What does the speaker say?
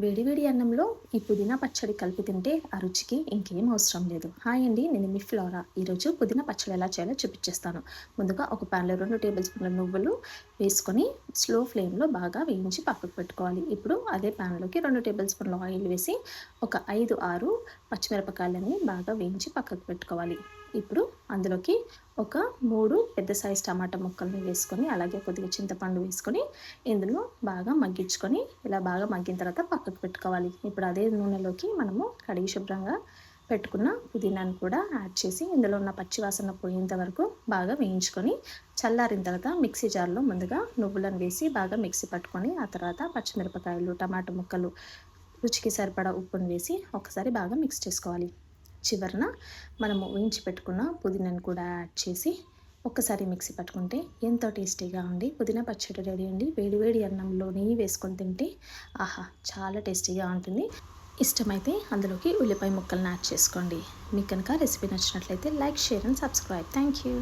వేడి వేడి అన్నంలో ఈ పుదీనా పచ్చడి కలిపి తింటే ఆ రుచికి ఇంకేం అవసరం లేదు. హాయ్ అండి, నేను మీ ఫ్లోరా. ఈరోజు పుదీనా పచ్చడి ఎలా చేయాలో చూపించేస్తాను. ముందుగా ఒక ప్యాన్లో 2 టేబుల్ స్పూన్ల నువ్వులు వేసుకొని స్లో ఫ్లేమ్లో బాగా వేయించి పక్కకు పెట్టుకోవాలి. ఇప్పుడు అదే ప్యాన్లోకి 2 టేబుల్ స్పూన్ల ఆయిల్ వేసి ఒక 5-6 పచ్చిమిరపకాయలని బాగా వేయించి పక్కకు పెట్టుకోవాలి. ఇప్పుడు అందులోకి ఒక 3 పెద్ద సైజ్ టమాటా ముక్కల్ని వేసుకొని, అలాగే కొద్దిగా చింతపండు వేసుకొని ఇందులో బాగా మగ్గించుకొని, ఇలా బాగా మగ్గిన తర్వాత పక్కకు పెట్టుకోవాలి. ఇప్పుడు అదే నూనెలోకి మనము కడిగి శుభ్రంగా పెట్టుకున్న పుదీనాను కూడా యాడ్ చేసి ఇందులో ఉన్న పచ్చివాసన పోయేంత వరకు బాగా వేయించుకొని, చల్లారిన తర్వాత మిక్సీ జార్లో ముందుగా నువ్వులను వేసి బాగా మిక్సీ పట్టుకొని, ఆ తర్వాత పచ్చిమిరపకాయలు, టమాటా ముక్కలు, రుచికి సరిపడా ఉప్పును వేసి ఒకసారి బాగా మిక్స్ చేసుకోవాలి. చివరన మనము వేయించి పెట్టుకున్న పుదీనాను కూడా యాడ్ చేసి ఒక్కసారి మిక్సీ పట్టుకుంటే ఎంతో టేస్టీగా ఉండి పుదీనా పచ్చడి రెడీ అండి. వేడి వేడి అన్నంలో నెయ్యి వేసుకొని తింటే ఆహా, చాలా టేస్టీగా ఉంటుంది. ఇష్టమైతే అందులోకి ఉల్లిపాయ ముక్కలను యాడ్ చేసుకోండి. మీకు కనుక రెసిపీ నచ్చినట్లయితే like, share and subscribe. Thank you.